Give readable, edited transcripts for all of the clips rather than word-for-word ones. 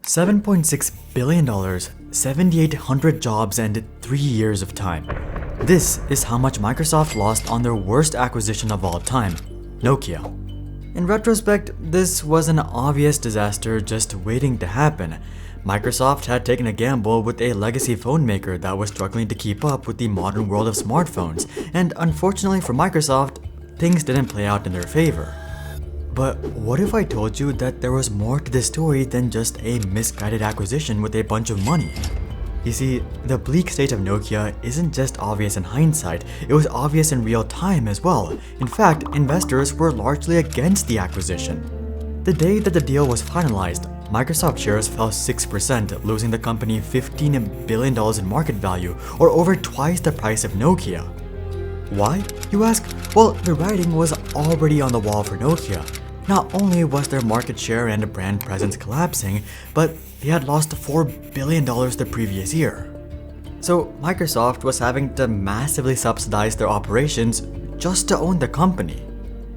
$7.6 billion, 7,800 jobs, and 3 years of time. This is how much Microsoft lost on their worst acquisition of all time, Nokia. In retrospect, this was an obvious disaster just waiting to happen. Microsoft had taken a gamble with a legacy phone maker that was struggling to keep up with the modern world of smartphones, and unfortunately for Microsoft, things didn't play out in their favor. But what if I told you that there was more to this story than just a misguided acquisition with a bunch of money? You see, the bleak state of Nokia isn't just obvious in hindsight, it was obvious in real time as well. In fact, investors were largely against the acquisition. The day that the deal was finalized, Microsoft shares fell 6%, losing the company $15 billion in market value, or over twice the price of Nokia. Why, you ask? Well, the writing was already on the wall for Nokia. Not only was their market share and brand presence collapsing, but they had lost $4 billion the previous year. So Microsoft was having to massively subsidize their operations just to own the company.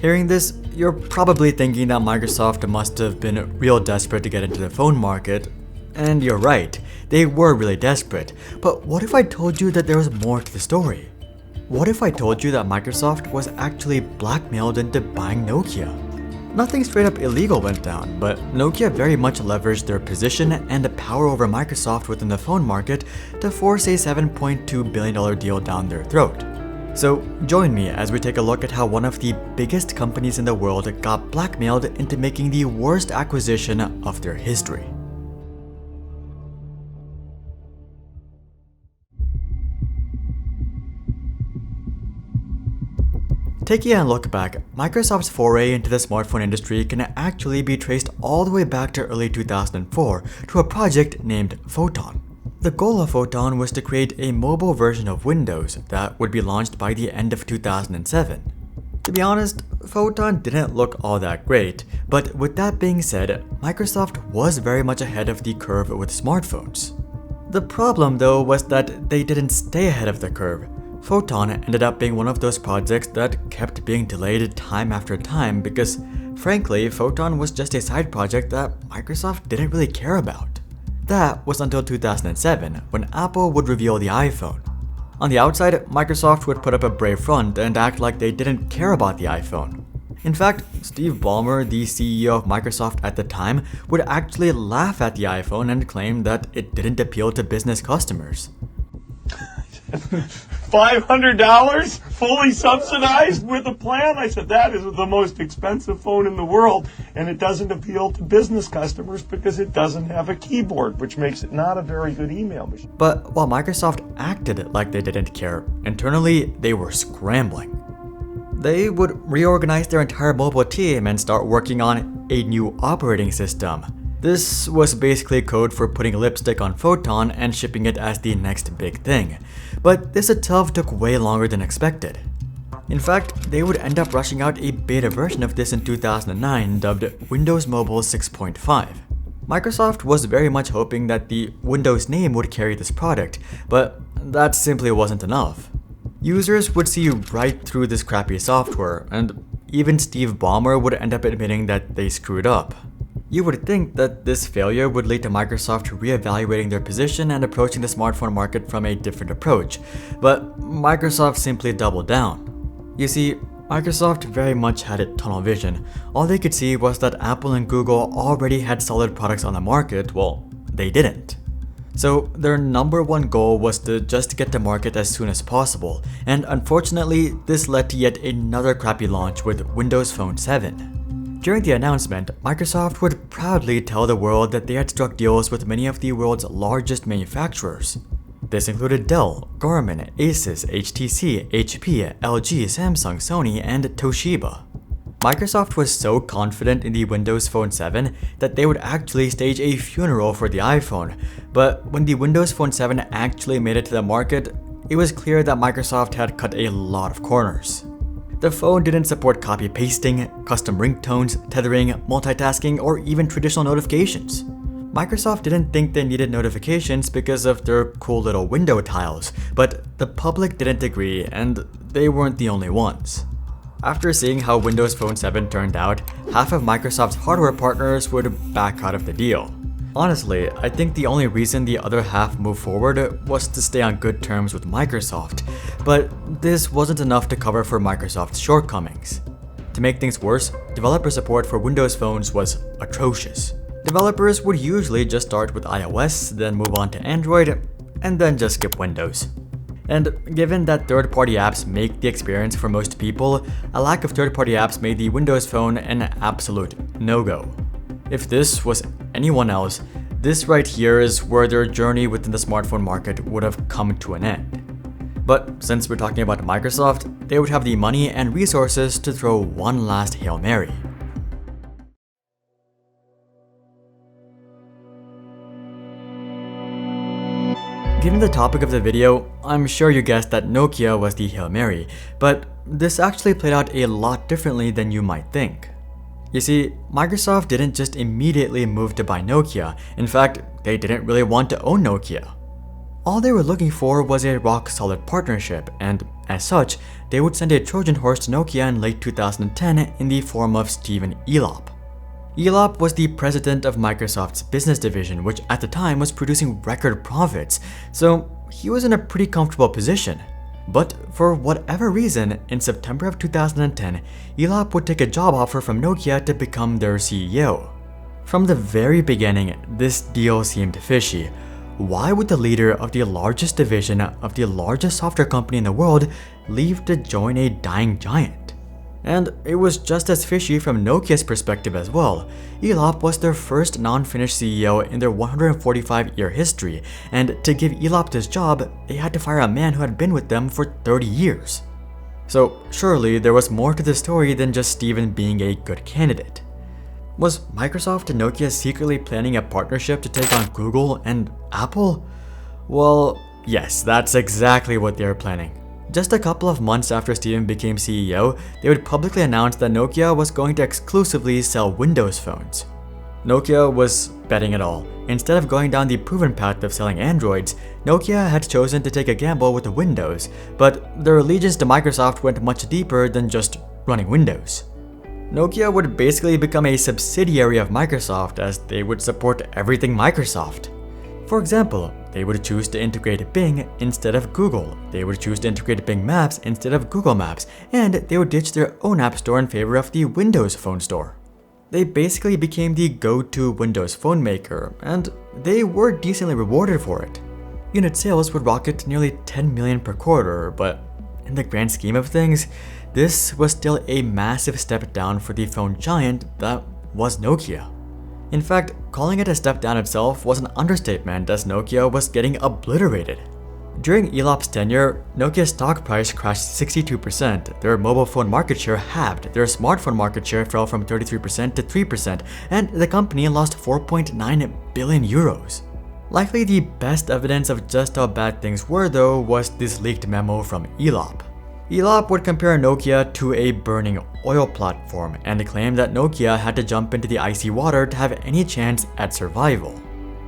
Hearing this, you're probably thinking that Microsoft must have been real desperate to get into the phone market. And you're right, they were really desperate. But what if I told you that there was more to the story? What if I told you that Microsoft was actually blackmailed into buying Nokia? Nothing straight up illegal went down, but Nokia very much leveraged their position and the power over Microsoft within the phone market to force a $7.2 billion deal down their throat. So join me as we take a look at how one of the biggest companies in the world got blackmailed into making the worst acquisition of their history. Taking a look back, Microsoft's foray into the smartphone industry can actually be traced all the way back to early 2004 to a project named Photon. The goal of Photon was to create a mobile version of Windows that would be launched by the end of 2007. To be honest, Photon didn't look all that great, but with that being said, Microsoft was very much ahead of the curve with smartphones. The problem though was that they didn't stay ahead of the curve. Photon ended up being one of those projects that kept being delayed time after time because, frankly, Photon was just a side project that Microsoft didn't really care about. That was until 2007, when Apple would reveal the iPhone. On the outside, Microsoft would put up a brave front and act like they didn't care about the iPhone. In fact, Steve Ballmer, the CEO of Microsoft at the time, would actually laugh at the iPhone and claim that it didn't appeal to business customers. $500 fully subsidized with a plan? I said, that is the most expensive phone in the world, and it doesn't appeal to business customers because it doesn't have a keyboard, which makes it not a very good email machine. But while Microsoft acted like they didn't care, internally they were scrambling. They would reorganize their entire mobile team and start working on a new operating system. This was basically code for putting lipstick on Photon and shipping it as the next big thing. But this itself took way longer than expected. In fact, they would end up rushing out a beta version of this in 2009 dubbed Windows Mobile 6.5. Microsoft was very much hoping that the Windows name would carry this product, but that simply wasn't enough. Users would see right through this crappy software, and even Steve Ballmer would end up admitting that they screwed up. You would think that this failure would lead to Microsoft reevaluating their position and approaching the smartphone market from a different approach, but Microsoft simply doubled down. You see, Microsoft very much had a tunnel vision. All they could see was that Apple and Google already had solid products on the market, well, they didn't. So their number one goal was to just get to market as soon as possible, and unfortunately, this led to yet another crappy launch with Windows Phone 7. During the announcement, Microsoft would proudly tell the world that they had struck deals with many of the world's largest manufacturers. This included Dell, Garmin, Asus, HTC, HP, LG, Samsung, Sony, and Toshiba. Microsoft was so confident in the Windows Phone 7 that they would actually stage a funeral for the iPhone, but when the Windows Phone 7 actually made it to the market, it was clear that Microsoft had cut a lot of corners. The phone didn't support copy-pasting, custom ringtones, tethering, multitasking, or even traditional notifications. Microsoft didn't think they needed notifications because of their cool little window tiles, but the public didn't agree, and they weren't the only ones. After seeing how Windows Phone 7 turned out, half of Microsoft's hardware partners would back out of the deal. Honestly, I think the only reason the other half moved forward was to stay on good terms with Microsoft, but this wasn't enough to cover for Microsoft's shortcomings. To make things worse, developer support for Windows phones was atrocious. Developers would usually just start with iOS, then move on to Android, and then just skip Windows. And given that third-party apps make the experience for most people, a lack of third-party apps made the Windows Phone an absolute no-go. If this was anyone else, this right here is where their journey within the smartphone market would have come to an end. But since we're talking about Microsoft, they would have the money and resources to throw one last Hail Mary. Given the topic of the video, I'm sure you guessed that Nokia was the Hail Mary, but this actually played out a lot differently than you might think. You see, Microsoft didn't just immediately move to buy Nokia. In fact, they didn't really want to own Nokia. All they were looking for was a rock-solid partnership, and as such, they would send a Trojan horse to Nokia in late 2010 in the form of Stephen Elop. Elop was the president of Microsoft's business division, which at the time was producing record profits, so he was in a pretty comfortable position. But for whatever reason, in September of 2010, Elop would take a job offer from Nokia to become their CEO. From the very beginning, this deal seemed fishy. Why would the leader of the largest division of the largest software company in the world leave to join a dying giant? And it was just as fishy from Nokia's perspective as well. Elop was their first non-Finnish CEO in their 145-year history, and to give Elop this job, they had to fire a man who had been with them for 30 years. So surely there was more to the story than just Steven being a good candidate. Was Microsoft and Nokia secretly planning a partnership to take on Google and Apple? Well, yes, that's exactly what they were planning. Just a couple of months after Steven became CEO, they would publicly announce that Nokia was going to exclusively sell Windows phones. Nokia was betting it all. Instead of going down the proven path of selling Androids, Nokia had chosen to take a gamble with the Windows, but their allegiance to Microsoft went much deeper than just running Windows. Nokia would basically become a subsidiary of Microsoft as they would support everything Microsoft. For example, they would choose to integrate Bing instead of Google, they would choose to integrate Bing Maps instead of Google Maps, and they would ditch their own app store in favor of the Windows Phone store. They basically became the go-to Windows phone maker, and they were decently rewarded for it. Unit sales would rocket to nearly 10 million per quarter, but in the grand scheme of things, this was still a massive step down for the phone giant that was Nokia. In fact, calling it a step down itself was an understatement as Nokia was getting obliterated. During Elop's tenure, Nokia's stock price crashed 62%, their mobile phone market share halved, their smartphone market share fell from 33% to 3%, and the company lost 4.9 billion euros. Likely the best evidence of just how bad things were though was this leaked memo from Elop. Elop would compare Nokia to a burning oil platform and claim that Nokia had to jump into the icy water to have any chance at survival.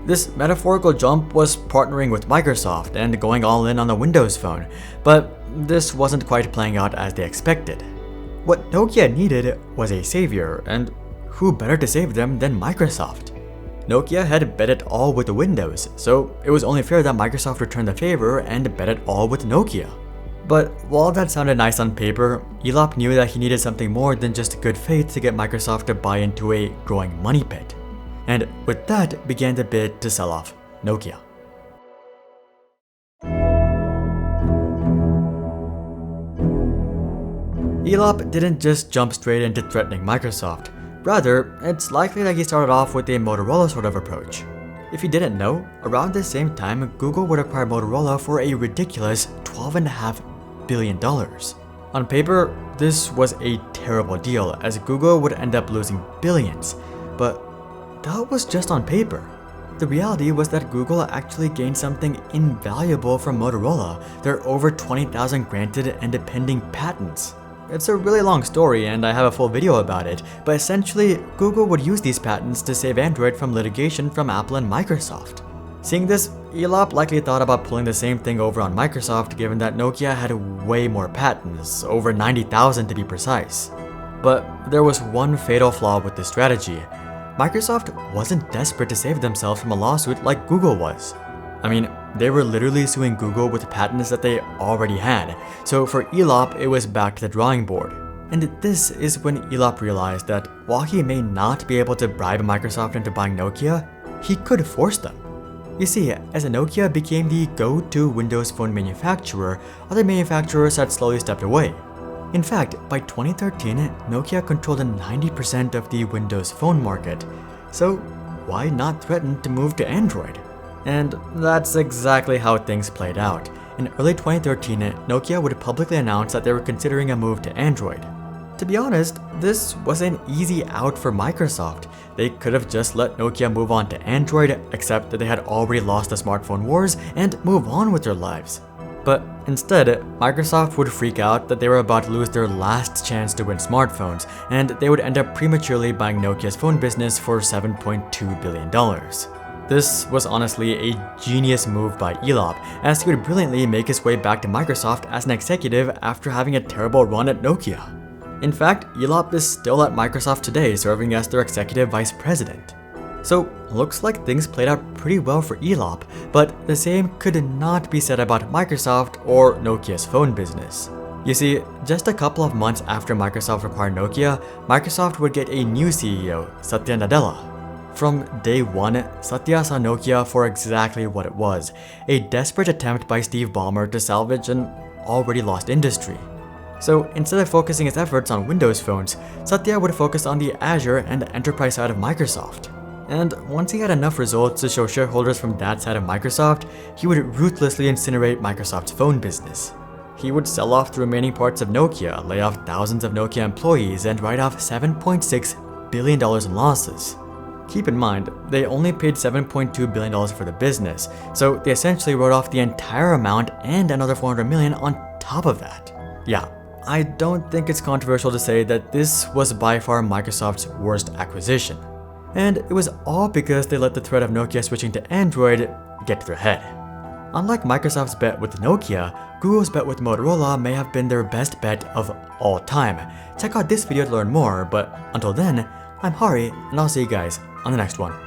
This metaphorical jump was partnering with Microsoft and going all in on the Windows Phone, but this wasn't quite playing out as they expected. What Nokia needed was a savior, and who better to save them than Microsoft? Nokia had bet it all with the Windows, so it was only fair that Microsoft returned the favor and bet it all with Nokia. But while that sounded nice on paper, Elop knew that he needed something more than just good faith to get Microsoft to buy into a growing money pit. And with that began the bid to sell off Nokia. Elop didn't just jump straight into threatening Microsoft. Rather, it's likely that he started off with a Motorola sort of approach. If you didn't know, around the same time, Google would acquire Motorola for a ridiculous $12.5 billion. On paper, this was a terrible deal as Google would end up losing billions, but that was just on paper. The reality was that Google actually gained something invaluable from Motorola, their over 20,000 granted and pending patents. It's a really long story and I have a full video about it, but essentially, Google would use these patents to save Android from litigation from Apple and Microsoft. Seeing this, Elop likely thought about pulling the same thing over on Microsoft given that Nokia had way more patents, over 90,000 to be precise. But there was one fatal flaw with this strategy. Microsoft wasn't desperate to save themselves from a lawsuit like Google was. I mean, they were literally suing Google with patents that they already had, so for Elop it was back to the drawing board. And this is when Elop realized that while he may not be able to bribe Microsoft into buying Nokia, he could force them. You see, as Nokia became the go-to Windows Phone manufacturer, other manufacturers had slowly stepped away. In fact, by 2013, Nokia controlled 90% of the Windows Phone market, so why not threaten to move to Android? And that's exactly how things played out. In early 2013, Nokia would publicly announce that they were considering a move to Android. To be honest, this was an easy out for Microsoft. They could have just let Nokia move on to Android, except that they had already lost the smartphone wars, and move on with their lives. But instead, Microsoft would freak out that they were about to lose their last chance to win smartphones, and they would end up prematurely buying Nokia's phone business for $7.2 billion. This was honestly a genius move by Elop, as he would brilliantly make his way back to Microsoft as an executive after having a terrible run at Nokia. In fact, Elop is still at Microsoft today, serving as their executive vice president. So, looks like things played out pretty well for Elop, but the same could not be said about Microsoft or Nokia's phone business. You see, just a couple of months after Microsoft acquired Nokia, Microsoft would get a new CEO, Satya Nadella. From day one, Satya saw Nokia for exactly what it was, a desperate attempt by Steve Ballmer to salvage an already lost industry. So instead of focusing his efforts on Windows phones, Satya would focus on the Azure and enterprise side of Microsoft. And once he had enough results to show shareholders from that side of Microsoft, he would ruthlessly incinerate Microsoft's phone business. He would sell off the remaining parts of Nokia, lay off thousands of Nokia employees, and write off $7.6 billion in losses. Keep in mind, they only paid $7.2 billion for the business, so they essentially wrote off the entire amount and another $400 million on top of that. Yeah, I don't think it's controversial to say that this was by far Microsoft's worst acquisition. And it was all because they let the threat of Nokia switching to Android get to their head. Unlike Microsoft's bet with Nokia, Google's bet with Motorola may have been their best bet of all time. Check out this video to learn more, but until then, I'm Hari, and I'll see you guys on the next one.